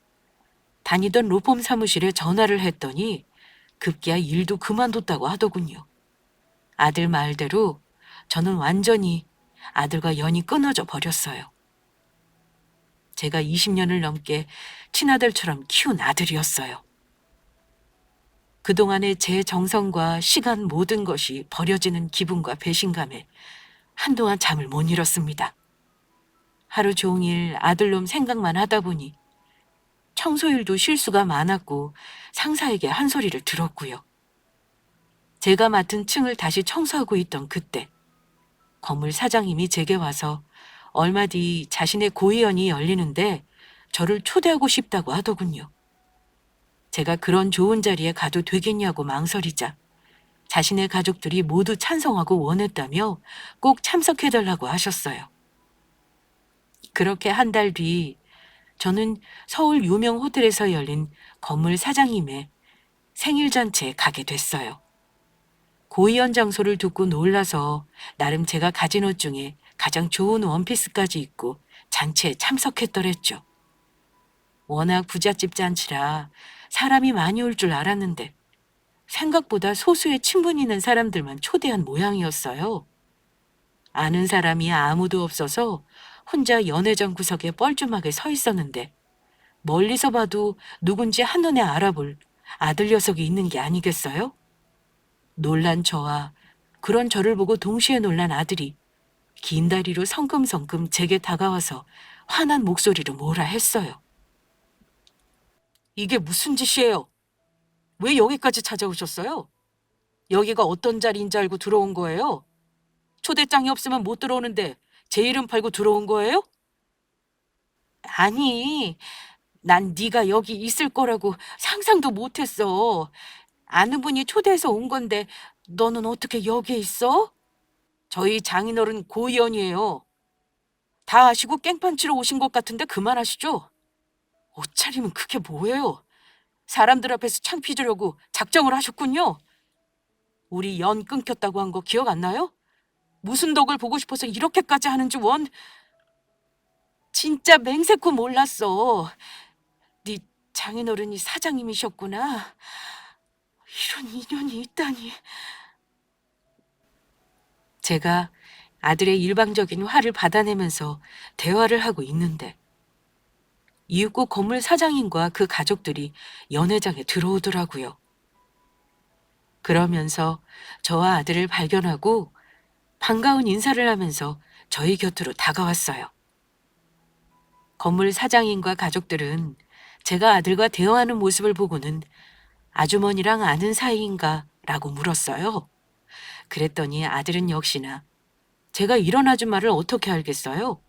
[SPEAKER 1] 다니던 로펌 사무실에 전화를 했더니 급기야 일도 그만뒀다고 하더군요. 아들 말대로 저는 완전히 아들과 연이 끊어져 버렸어요. 제가 20년을 넘게 친아들처럼 키운 아들이었어요. 그동안의 제 정성과 시간 모든 것이 버려지는 기분과 배신감에 한동안 잠을 못 이뤘습니다. 하루 종일 아들놈 생각만 하다 보니 청소일도 실수가 많았고 상사에게 한 소리를 들었고요. 제가 맡은 층을 다시 청소하고 있던 그때 건물 사장님이 제게 와서 얼마 뒤 자신의 고위원이 열리는데 저를 초대하고 싶다고 하더군요. 제가 그런 좋은 자리에 가도 되겠냐고 망설이자 자신의 가족들이 모두 찬성하고 원했다며 꼭 참석해달라고 하셨어요. 그렇게 한 달 뒤 저는 서울 유명 호텔에서 열린 건물 사장님의 생일 잔치에 가게 됐어요. 고위원 장소를 듣고 놀라서 나름 제가 가진 옷 중에 가장 좋은 원피스까지 입고 잔치에 참석했더랬죠. 워낙 부잣집 잔치라 사람이 많이 올 줄 알았는데 생각보다 소수의 친분 있는 사람들만 초대한 모양이었어요. 아는 사람이 아무도 없어서 혼자 연회장 구석에 뻘쭘하게 서 있었는데 멀리서 봐도 누군지 한눈에 알아볼 아들 녀석이 있는 게 아니겠어요? 놀란 저와 그런 저를 보고 동시에 놀란 아들이 긴 다리로 성큼성큼 제게 다가와서 화난 목소리로 뭐라 했어요. 이게 무슨 짓이에요? 왜 여기까지 찾아오셨어요? 여기가 어떤 자리인 줄 알고 들어온 거예요? 초대장이 없으면 못 들어오는데 제 이름 팔고 들어온 거예요? 아니, 난 네가 여기 있을 거라고 상상도 못했어. 아는 분이 초대해서 온 건데 너는 어떻게 여기에 있어? 저희 장인어른 고위원이에요. 다 아시고 깽판 치러 오신 것 같은데 그만하시죠? 옷차림은 그게 뭐예요? 사람들 앞에서 창피 주려고 작정을 하셨군요. 우리 연 끊겼다고 한 거 기억 안 나요? 무슨 덕을 보고 싶어서 이렇게까지 하는지 진짜 맹세코 몰랐어. 네 장인어른이 사장님이셨구나. 이런 인연이 있다니. 제가 아들의 일방적인 화를 받아내면서 대화를 하고 있는데 이윽고 건물 사장님과 그 가족들이 연회장에 들어오더라고요. 그러면서 저와 아들을 발견하고 반가운 인사를 하면서 저희 곁으로 다가왔어요. 건물 사장님과 가족들은 제가 아들과 대화하는 모습을 보고는 아주머니랑 아는 사이인가 라고 물었어요. 그랬더니 아들은 역시나 제가 이런 아줌마를 어떻게 알겠어요?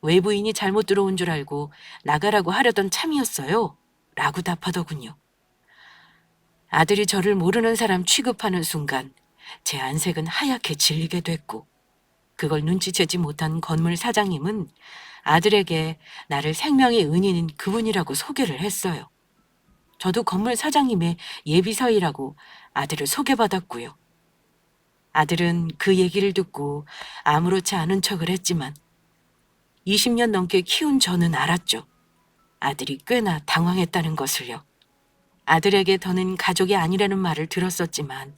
[SPEAKER 1] 외부인이 잘못 들어온 줄 알고 나가라고 하려던 참이었어요. 라고 답하더군요. 아들이 저를 모르는 사람 취급하는 순간 제 안색은 하얗게 질리게 됐고 그걸 눈치채지 못한 건물 사장님은 아들에게 나를 생명의 은인인 그분이라고 소개를 했어요. 저도 건물 사장님의 예비사위라고 아들을 소개받았고요. 아들은 그 얘기를 듣고 아무렇지 않은 척을 했지만 20년 넘게 키운 저는 알았죠. 아들이 꽤나 당황했다는 것을요. 아들에게 더는 가족이 아니라는 말을 들었었지만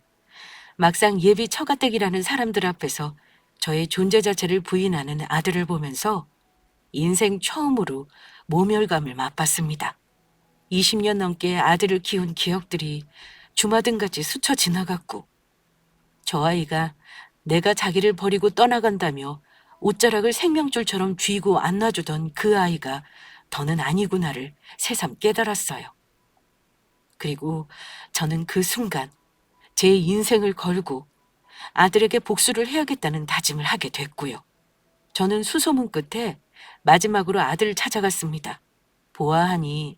[SPEAKER 1] 막상 예비 처가댁이라는 사람들 앞에서 저의 존재 자체를 부인하는 아들을 보면서 인생 처음으로 모멸감을 맛봤습니다. 20년 넘게 아들을 키운 기억들이 주마등같이 스쳐 지나갔고 저 아이가 내가 자기를 버리고 떠나간다며 옷자락을 생명줄처럼 쥐고 안아주던 그 아이가 더는 아니구나를 새삼 깨달았어요. 그리고 저는 그 순간 제 인생을 걸고 아들에게 복수를 해야겠다는 다짐을 하게 됐고요. 저는 수소문 끝에 마지막으로 아들을 찾아갔습니다. 보아하니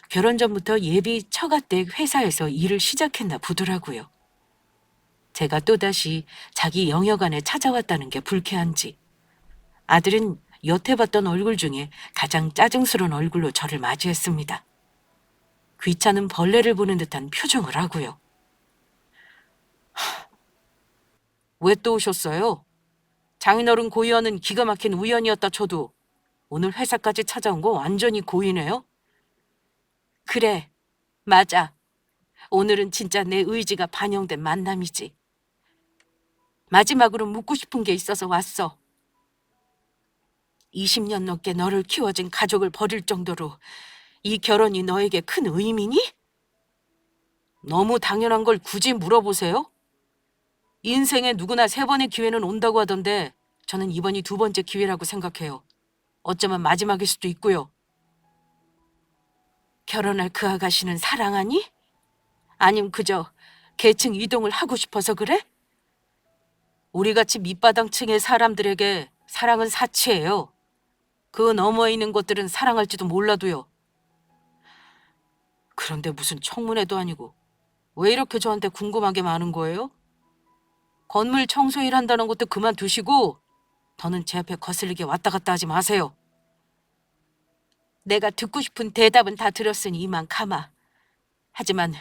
[SPEAKER 1] 결혼 전부터 예비 처가댁 회사에서 일을 시작했나 보더라고요. 제가 또다시 자기 영역 안에 찾아왔다는 게 불쾌한지 아들은 여태 봤던 얼굴 중에 가장 짜증스러운 얼굴로 저를 맞이했습니다. 귀찮은 벌레를 보는 듯한 표정을 하고요. 왜 또 오셨어요? 장인어른 고의원은 기가 막힌 우연이었다 쳐도 오늘 회사까지 찾아온 거 완전히 고의네요? 그래, 맞아. 오늘은 진짜 내 의지가 반영된 만남이지. 마지막으로 묻고 싶은 게 있어서 왔어. 20년 넘게 너를 키워준 가족을 버릴 정도로 이 결혼이 너에게 큰 의미니? 너무 당연한 걸 굳이 물어보세요? 인생에 누구나 3번의 기회는 온다고 하던데 저는 이번이 2번째 기회라고 생각해요. 어쩌면 마지막일 수도 있고요. 결혼할 그 아가씨는 사랑하니? 아님 그저 계층 이동을 하고 싶어서 그래? 우리같이 밑바닥층의 사람들에게 사랑은 사치예요. 그 너머에 있는 것들은 사랑할지도 몰라도요. 그런데 무슨 청문회도 아니고 왜 이렇게 저한테 궁금한 게 많은 거예요? 건물 청소 일 한다는 것도 그만두시고 더는 제 앞에 거슬리게 왔다 갔다 하지 마세요. 내가 듣고 싶은 대답은 다 들었으니 이만 가마. 하지만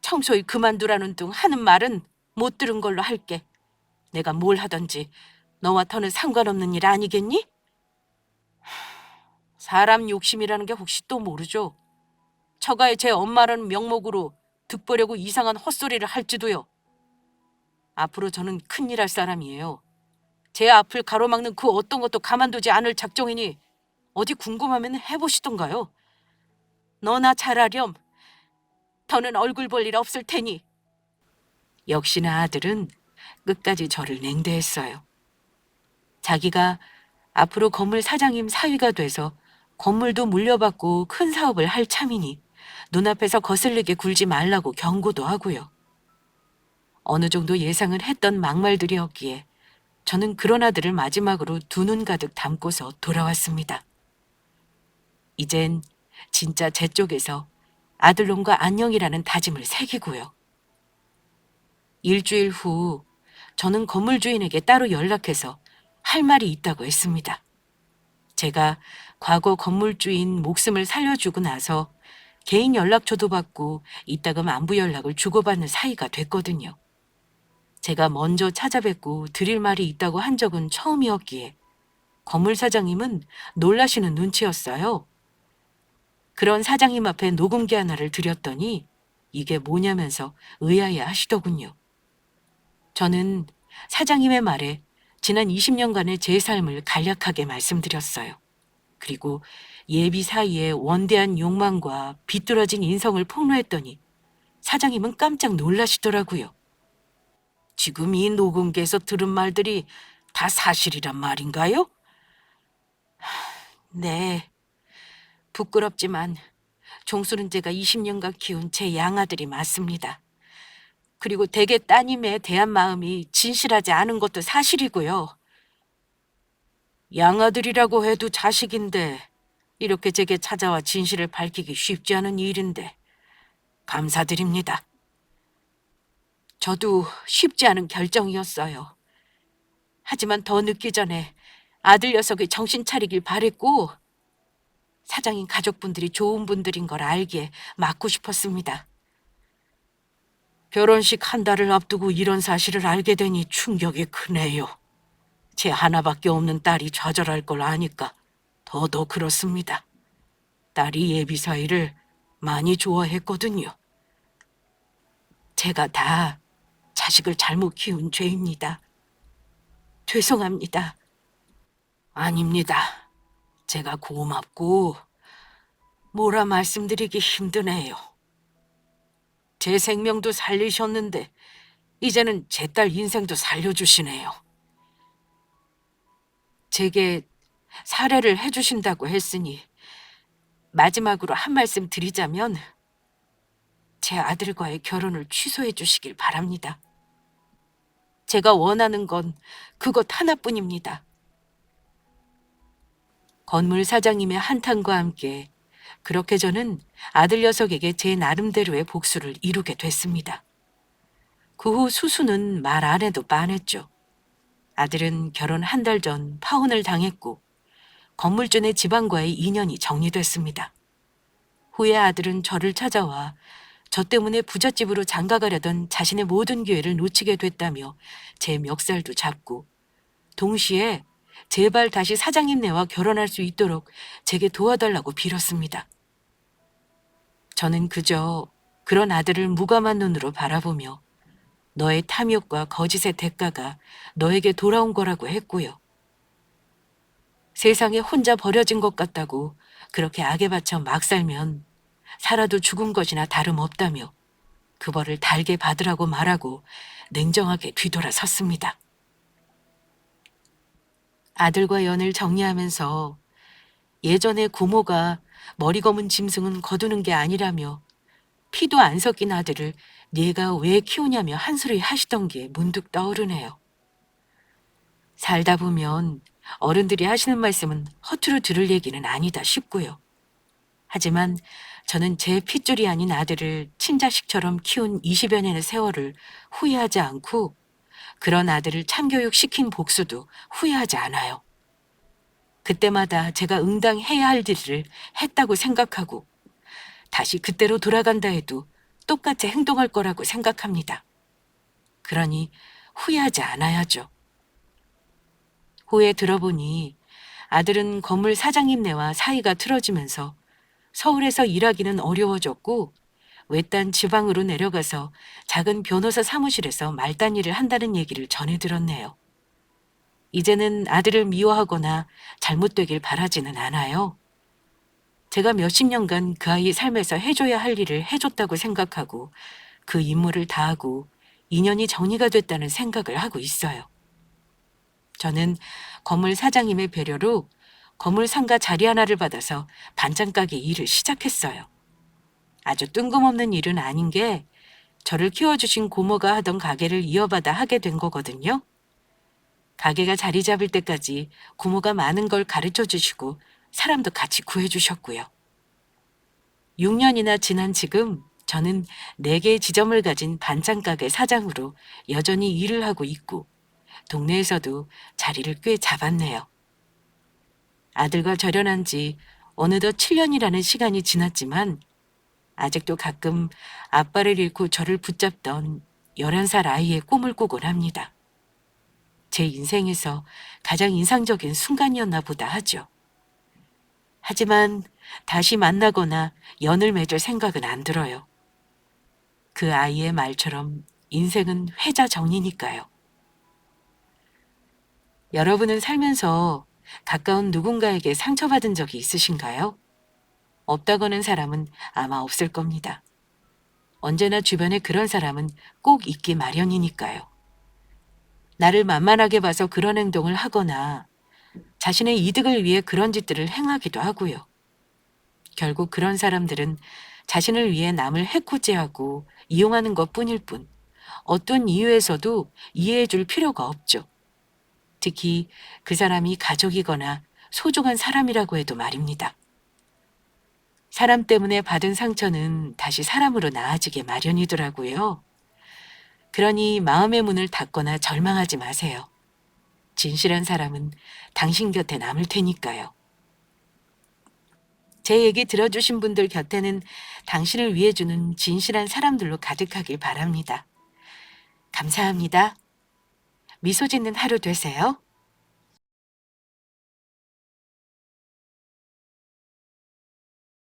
[SPEAKER 1] 청소일 그만두라는 둥 하는 말은 못 들은 걸로 할게. 내가 뭘 하든지 너와 더는 상관없는 일 아니겠니? 사람 욕심이라는 게 혹시 또 모르죠. 처가에 제 엄마라는 명목으로 득보려고 이상한 헛소리를 할지도요. 앞으로 저는 큰일 할 사람이에요. 제 앞을 가로막는 그 어떤 것도 가만두지 않을 작정이니 어디 궁금하면 해보시던가요. 너나 잘하렴. 더는 얼굴 볼 일 없을 테니. 역시나 아들은 끝까지 저를 냉대했어요. 자기가 앞으로 건물 사장님 사위가 돼서 건물도 물려받고 큰 사업을 할 참이니 눈앞에서 거슬리게 굴지 말라고 경고도 하고요. 어느 정도 예상을 했던 막말들이었기에 저는 그런 아들을 마지막으로 두 눈 가득 담고서 돌아왔습니다. 이젠 진짜 제 쪽에서 아들놈과 안녕이라는 다짐을 새기고요. 일주일 후 저는 건물 주인에게 따로 연락해서 할 말이 있다고 했습니다. 제가 과거 건물주인 목숨을 살려주고 나서 개인 연락처도 받고 이따금 안부 연락을 주고받는 사이가 됐거든요. 제가 먼저 찾아뵙고 드릴 말이 있다고 한 적은 처음이었기에 건물 사장님은 놀라시는 눈치였어요. 그런 사장님 앞에 녹음기 하나를 드렸더니 이게 뭐냐면서 의아해 하시더군요. 저는 사장님의 말에 지난 20년간의 제 삶을 간략하게 말씀드렸어요. 그리고 예비 사이에 원대한 욕망과 비뚤어진 인성을 폭로했더니 사장님은 깜짝 놀라시더라고요. 지금 이 녹음기에서 들은 말들이 다 사실이란 말인가요? 네. 부끄럽지만 종수는 제가 20년간 키운 제 양아들이 맞습니다. 그리고 대개 따님에 대한 마음이 진실하지 않은 것도 사실이고요. 양아들이라고 해도 자식인데 이렇게 제게 찾아와 진실을 밝히기 쉽지 않은 일인데 감사드립니다. 저도 쉽지 않은 결정이었어요. 하지만 더 늦기 전에 아들 녀석이 정신 차리길 바랬고 사장님 가족분들이 좋은 분들인 걸 알기에 막고 싶었습니다. 결혼식 한 달을 앞두고 이런 사실을 알게 되니 충격이 크네요. 제 하나밖에 없는 딸이 좌절할 걸 아니까 더 그렇습니다. 딸이 예비 사이를 많이 좋아했거든요. 제가 다 자식을 잘못 키운 죄입니다. 죄송합니다. 아닙니다. 제가 고맙고 뭐라 말씀드리기 힘드네요. 제 생명도 살리셨는데 이제는 제 딸 인생도 살려주시네요. 제게 사례를 해주신다고 했으니 마지막으로 한 말씀 드리자면 제 아들과의 결혼을 취소해 주시길 바랍니다. 제가 원하는 건 그것 하나뿐입니다. 건물 사장님의 한탄과 함께 그렇게 저는 아들 녀석에게 제 나름대로의 복수를 이루게 됐습니다. 그 후 수수는 말 안 해도 빤했죠. 아들은 결혼 한 달 전 파혼을 당했고 건물주네 집안과의 인연이 정리됐습니다. 후에 아들은 저를 찾아와 저 때문에 부잣집으로 장가가려던 자신의 모든 기회를 놓치게 됐다며 제 멱살도 잡고 동시에 제발 다시 사장님네와 결혼할 수 있도록 제게 도와달라고 빌었습니다. 저는 그저 그런 아들을 무감한 눈으로 바라보며 너의 탐욕과 거짓의 대가가 너에게 돌아온 거라고 했고요. 세상에 혼자 버려진 것 같다고 그렇게 악에 받쳐 막 살면 살아도 죽은 것이나 다름없다며 그 벌을 달게 받으라고 말하고 냉정하게 뒤돌아섰습니다. 아들과 연을 정리하면서 예전에 고모가 머리 검은 짐승은 거두는 게 아니라며 피도 안 섞인 아들을 네가 왜 키우냐며 한 소리 하시던 게 문득 떠오르네요. 살다 보면 어른들이 하시는 말씀은 허투루 들을 얘기는 아니다 싶고요. 하지만 저는 제 핏줄이 아닌 아들을 친자식처럼 키운 20여 년의 세월을 후회하지 않고 그런 아들을 참교육시킨 복수도 후회하지 않아요. 그때마다 제가 응당해야 할 일을 했다고 생각하고 다시 그때로 돌아간다 해도 똑같이 행동할 거라고 생각합니다. 그러니 후회하지 않아야죠. 후에 들어보니 아들은 건물 사장님네와 사이가 틀어지면서 서울에서 일하기는 어려워졌고 외딴 지방으로 내려가서 작은 변호사 사무실에서 말단 일을 한다는 얘기를 전해 들었네요. 이제는 아들을 미워하거나 잘못되길 바라지는 않아요. 제가 몇십 년간 그 아이 삶에서 해줘야 할 일을 해줬다고 생각하고 그 임무를 다하고 인연이 정리가 됐다는 생각을 하고 있어요. 저는 건물 사장님의 배려로 건물 상가 자리 하나를 받아서 반찬 가게 일을 시작했어요. 아주 뜬금없는 일은 아닌 게 저를 키워주신 고모가 하던 가게를 이어받아 하게 된 거거든요. 가게가 자리 잡을 때까지 고모가 많은 걸 가르쳐 주시고 사람도 같이 구해주셨고요. 6년이나 지난 지금 저는 4개의 지점을 가진 반찬 가게 사장으로 여전히 일을 하고 있고 동네에서도 자리를 꽤 잡았네요. 아들과 절연한 지 어느덧 7년이라는 시간이 지났지만 아직도 가끔 아빠를 잃고 저를 붙잡던 11살 아이의 꿈을 꾸곤 합니다. 제 인생에서 가장 인상적인 순간이었나 보다 하죠. 하지만 다시 만나거나 연을 맺을 생각은 안 들어요. 그 아이의 말처럼 인생은 회자정리니까요. 여러분은 살면서 가까운 누군가에게 상처받은 적이 있으신가요? 없다고는 사람은 아마 없을 겁니다. 언제나 주변에 그런 사람은 꼭 있기 마련이니까요. 나를 만만하게 봐서 그런 행동을 하거나 자신의 이득을 위해 그런 짓들을 행하기도 하고요. 결국 그런 사람들은 자신을 위해 남을 해코지하고 이용하는 것뿐일 뿐 어떤 이유에서도 이해해 줄 필요가 없죠. 특히 그 사람이 가족이거나 소중한 사람이라고 해도 말입니다. 사람 때문에 받은 상처는 다시 사람으로 나아지게 마련이더라고요. 그러니 마음의 문을 닫거나 절망하지 마세요. 진실한 사람은 당신 곁에 남을 테니까요. 제 얘기 들어주신 분들 곁에는 당신을 위해 주는 진실한 사람들로 가득하길 바랍니다. 감사합니다. 미소 짓는 하루 되세요.